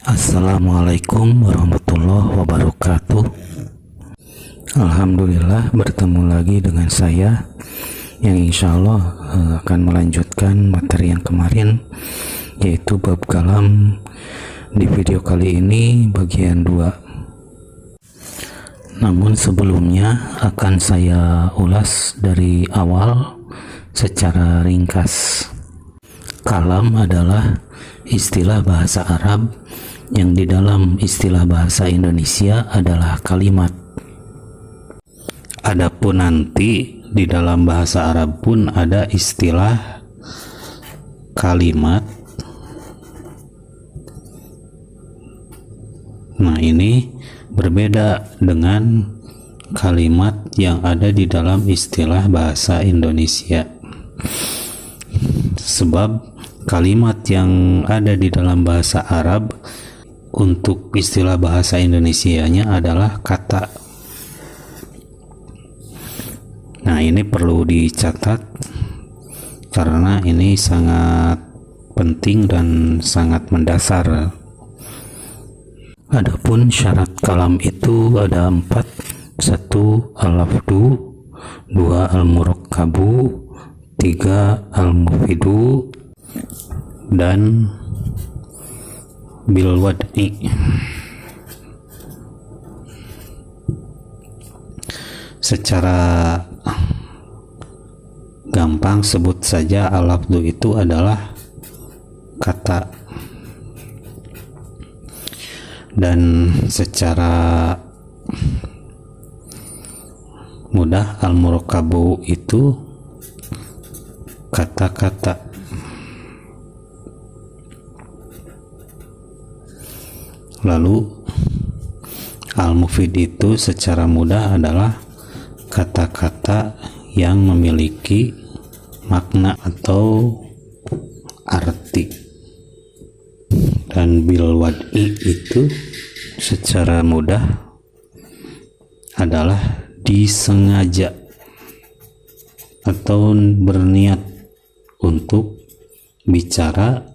Assalamualaikum warahmatullahi wabarakatuh. Alhamdulillah bertemu lagi dengan saya yang insya Allah akan melanjutkan materi yang kemarin, yaitu bab kalam. Di video kali ini bagian 2. Namun sebelumnya akan saya ulas dari awal secara ringkas. Kalam adalah istilah bahasa Arab yang di dalam istilah bahasa Indonesia adalah kalimat. Adapun nanti di dalam bahasa Arab pun ada istilah kalimat. Nah, ini berbeda dengan kalimat yang ada di dalam istilah bahasa Indonesia. Sebab kalimat yang ada di dalam bahasa Arab untuk istilah bahasa Indonesianya adalah kata. Nah, ini perlu dicatat karena ini sangat penting dan sangat mendasar. Adapun syarat kalam itu ada 4. 1. Al-lafdu, 2. Al-murakkabu, 3. Al-mufidu, dan bil wad'i. Secara gampang sebut saja al-lafdu itu adalah kata, dan secara mudah al-murakkabu itu kata-kata. Lalu al-mufid itu secara mudah adalah kata-kata yang memiliki makna atau arti. Dan bil wad'i itu secara mudah adalah disengaja atau berniat untuk bicara,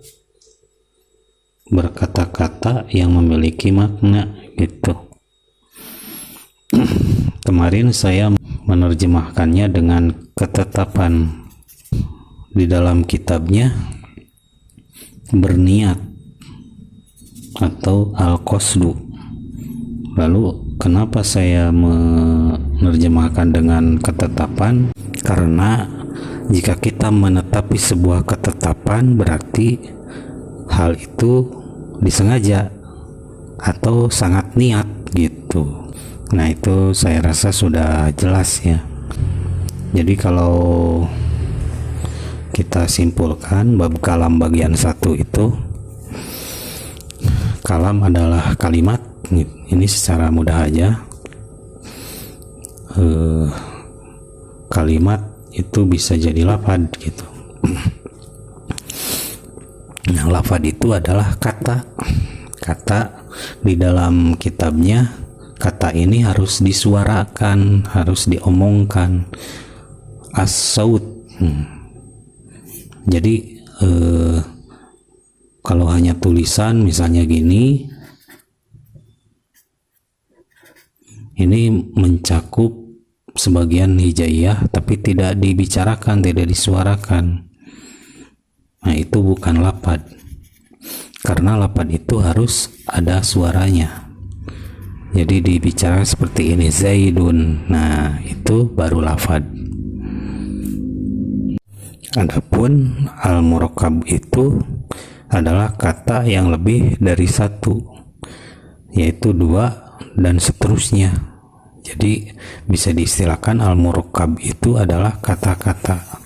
berkata-kata yang memiliki makna gitu. Kemarin saya menerjemahkannya dengan ketetapan di dalam kitabnya berniat atau al-qasdu. Lalu kenapa saya menerjemahkan dengan ketetapan? Karena jika kita menetapi sebuah ketetapan berarti hal itu disengaja atau sangat niat gitu. Nah, itu saya rasa sudah jelas ya. Jadi kalau kita simpulkan bab kalam bagian 1 itu, kalam adalah kalimat. Ini secara mudah aja. Kalimat itu bisa jadi lafad gitu. Nah, lafad itu adalah kata. Kata di dalam kitabnya, kata ini harus disuarakan, harus diomongkan. As-saut. Jadi kalau hanya tulisan misalnya gini, ini mencakup sebagian hijaiyah tapi tidak dibicarakan, tidak disuarakan. Nah, itu bukan lafad. Karena lafad itu harus ada suaranya. Jadi dibicara seperti ini, Zaidun. Nah, itu baru lafad. Adapun al-murakkab itu adalah kata yang lebih dari 1, yaitu 2 dan seterusnya. Jadi bisa diistilahkan al-murakkab itu adalah kata-kata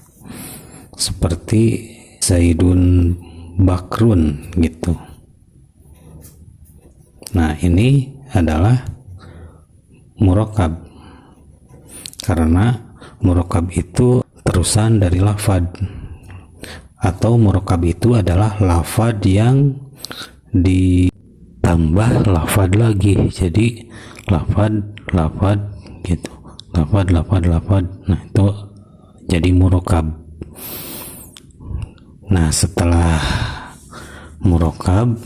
seperti Zaidun Bakrun gitu. Nah, ini adalah murakkab karena murakkab itu terusan dari lafad, atau murakkab itu adalah lafad yang ditambah lafad lagi. Jadi lafad gitu, lafad. Nah, itu jadi murakkab. Nah, setelah murakkab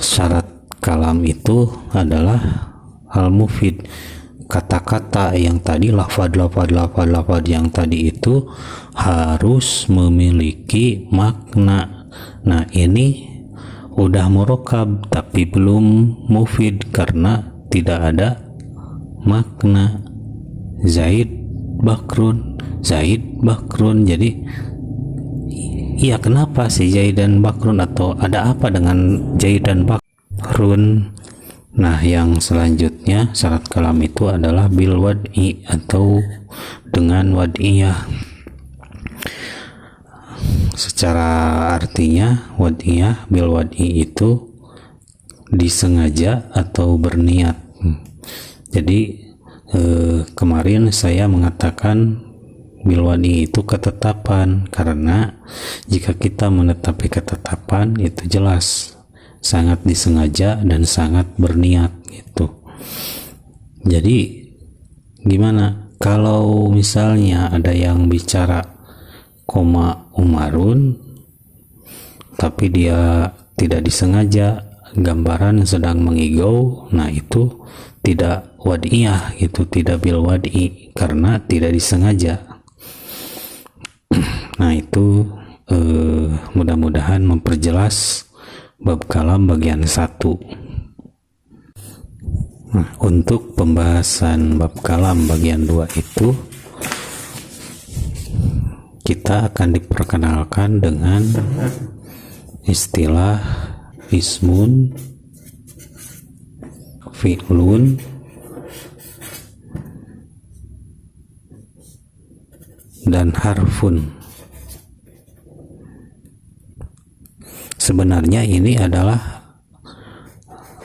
syarat kalam itu adalah al-mufid. Kata-kata yang tadi, lafad yang tadi itu harus memiliki makna. Nah, ini udah murokab tapi belum mufid karena tidak ada makna. Zaid bakrun, jadi iya, kenapa sih Zaid dan bakrun, atau ada apa dengan Zaid dan bakrun? Nah, yang selanjutnya syarat kalam itu adalah bil wad'i atau dengan wad'iyah. Secara artinya wad'iyah, bil wad'i itu disengaja atau berniat. Jadi kemarin saya mengatakan bil wad'i itu ketetapan, karena jika kita menetapi ketetapan itu jelas sangat disengaja dan sangat berniat gitu. Jadi gimana kalau misalnya ada yang bicara koma Umarun tapi dia tidak disengaja, gambaran sedang mengigau, nah itu tidak wad'iyah, itu tidak bil wad'i karena tidak disengaja. Nah, itu mudah-mudahan memperjelas bab kalam bagian 1. Nah, untuk pembahasan bab kalam bagian 2 itu kita akan diperkenalkan dengan istilah ismun, fi'lun, dan harfun. Sebenarnya ini adalah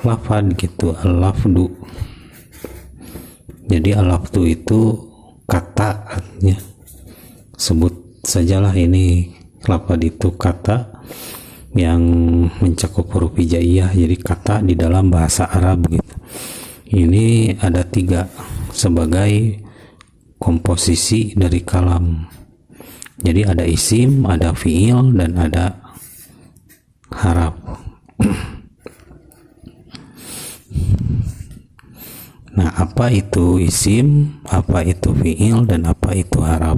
lafad gitu, al-lafdu. Jadi al-lafdu itu kata artinya. Sebut sajalah ini lafad itu kata yang mencakup huruf hijaiyah, jadi kata di dalam bahasa Arab gitu. Ini ada 3 sebagai komposisi dari kalam. Jadi ada isim, ada fiil, dan ada haraf. Nah, apa itu isim, apa itu fiil, dan apa itu haraf?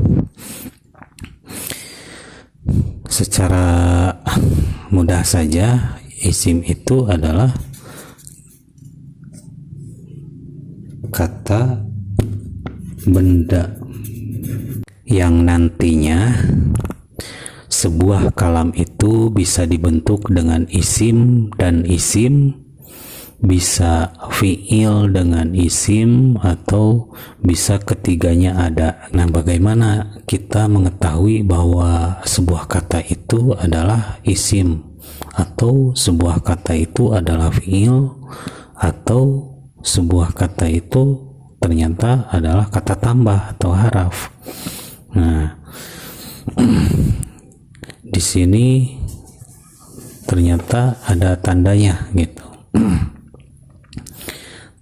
Secara mudah saja, isim itu adalah kata benda yang nantinya sebuah kalam itu bisa dibentuk dengan isim dan isim, bisa fiil dengan isim, atau bisa ketiganya ada. Nah, bagaimana kita mengetahui bahwa sebuah kata itu adalah isim, atau sebuah kata itu adalah fiil, atau sebuah kata itu ternyata adalah kata tambah atau haraf? Nah, di sini ternyata ada tandanya gitu.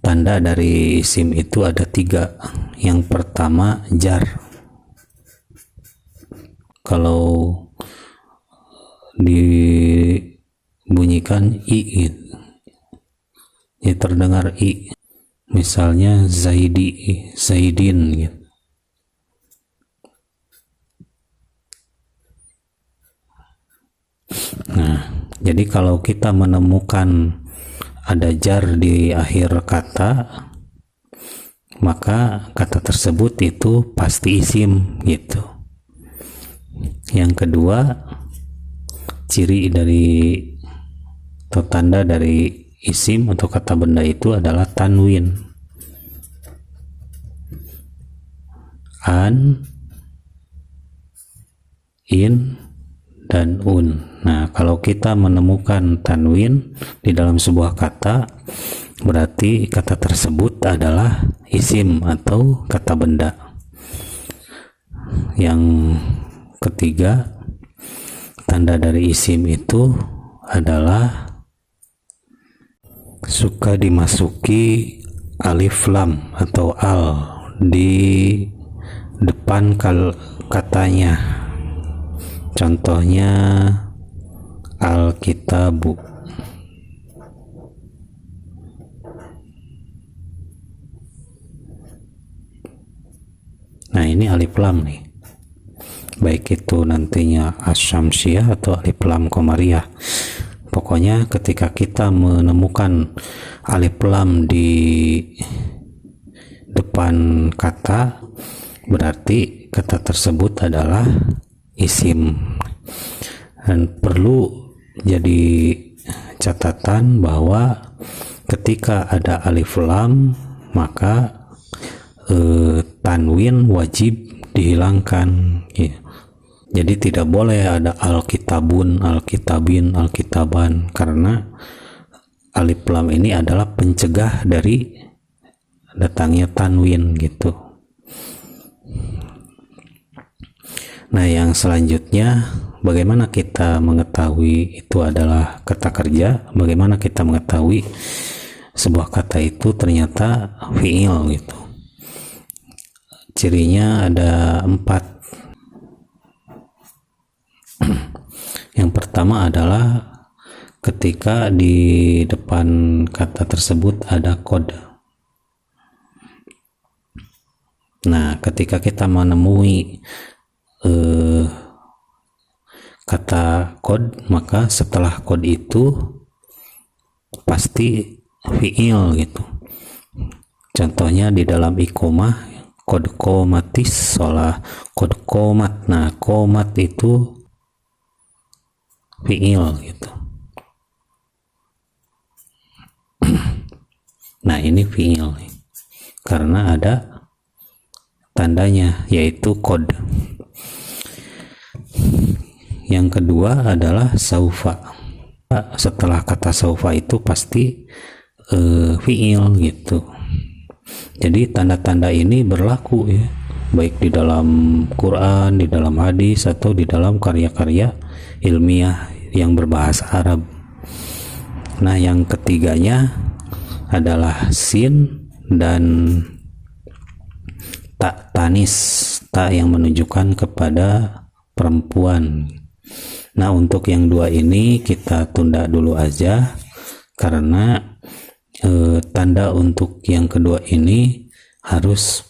Tanda dari isim itu ada 3. Yang pertama jar. Kalau dibunyikan i, ya terdengar i. Misalnya Zaidi, Zaidin gitu. Nah, jadi kalau kita menemukan ada jar di akhir kata, maka kata tersebut itu pasti isim gitu. Yang kedua, ciri dari atau tanda dari isim atau kata benda itu adalah tanwin. An, in, dan un. Nah, kalau kita menemukan tanwin di dalam sebuah kata, berarti kata tersebut adalah isim atau kata benda. Yang ketiga, tanda dari isim itu adalah suka dimasuki alif lam atau al di depan katanya. Contohnya Alkitabu. ini alif lam nih, baik itu nantinya asyamsiyah atau alif lam qamariyah. Pokoknya ketika kita menemukan alif lam di depan kata, berarti kata tersebut adalah isim. Dan perlu jadi catatan bahwa ketika ada alif lam maka tanwin wajib dihilangkan ya. Jadi tidak boleh ada alkitabun, alkitabin, alkitaban, karena alif lam ini adalah pencegah dari datangnya tanwin gitu. Nah, yang selanjutnya, bagaimana kita mengetahui itu adalah kata kerja? Bagaimana kita mengetahui sebuah kata itu ternyata fi'il gitu? Cirinya ada 4. Yang pertama adalah ketika di depan kata tersebut ada kode. Nah, ketika kita menemui kata kode, maka setelah kode itu pasti fi'il gitu. Contohnya di dalam iqomah, kode komatis sholah, kode komat. Nah, komat itu fi'il gitu. Nah, ini fi'il karena ada tandanya yaitu kod. Yang kedua adalah saufa. Setelah kata saufa itu pasti fi'il gitu. Jadi tanda-tanda ini berlaku ya, baik di dalam Quran, di dalam hadis, atau di dalam karya-karya ilmiah yang berbahasa Arab. Nah, yang ketiganya adalah sin dan tak tanis, tak yang menunjukkan kepada perempuan. Nah, untuk yang dua ini kita tunda dulu aja karena tanda untuk yang kedua ini harus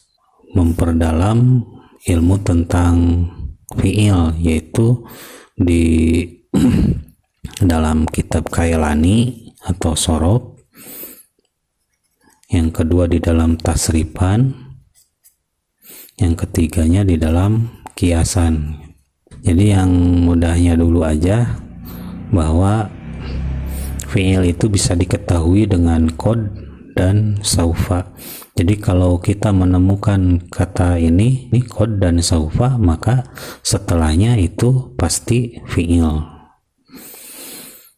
memperdalam ilmu tentang fi'il, yaitu di dalam kitab Kailani atau Sorob, yang kedua di dalam Tasrifan, yang ketiganya di dalam Kiasan. Jadi yang mudahnya dulu aja bahwa fi'il itu bisa diketahui dengan kod dan saufa. Jadi kalau kita menemukan kata ini kod dan saufa, maka setelahnya itu pasti fi'il.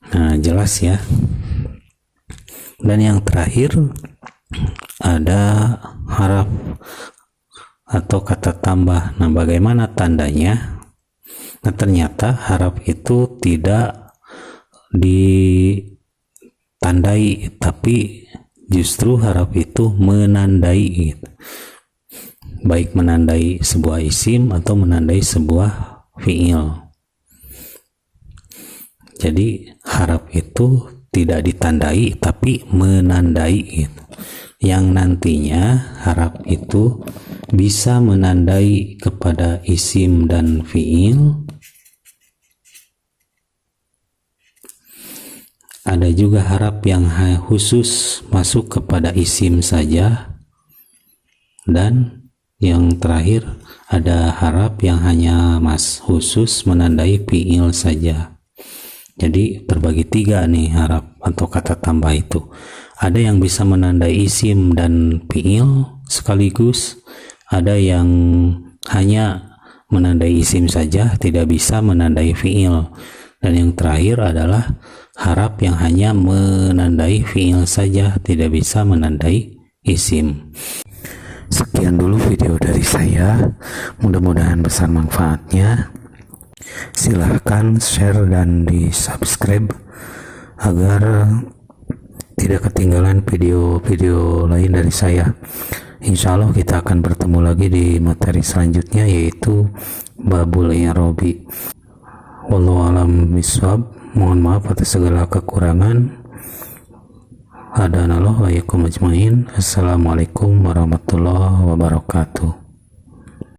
Nah, jelas ya. Dan yang terakhir ada haraf atau kata tambah. Nah, bagaimana tandanya? Nah, ternyata haraf itu tidak ditandai, tapi justru harap itu menandai gitu. Baik menandai sebuah isim atau menandai sebuah fi'il. Jadi harap itu tidak ditandai tapi menandai gitu. Yang nantinya harap itu bisa menandai kepada isim dan fi'il. Ada juga harap yang khusus masuk kepada isim saja, dan yang terakhir ada harap yang hanya khusus menandai fi'il saja. Jadi terbagi 3 nih harap atau kata tambah itu. Ada yang bisa menandai isim dan fi'il sekaligus, ada yang hanya menandai isim saja, tidak bisa menandai fi'il. Dan yang terakhir adalah harap yang hanya menandai fi'il saja, tidak bisa menandai isim. Sekian dulu video dari saya, mudah-mudahan besar manfaatnya. Silahkan share dan di subscribe agar tidak ketinggalan video-video lain dari saya. Insya Allah kita akan bertemu lagi di materi selanjutnya, yaitu Babul I'robi. Wallahu a'lam bishawab. Mohon maaf atas segala kekurangan. Hadanallahu wa iyyakum ajmain. Assalamualaikum warahmatullahi wabarakatuh.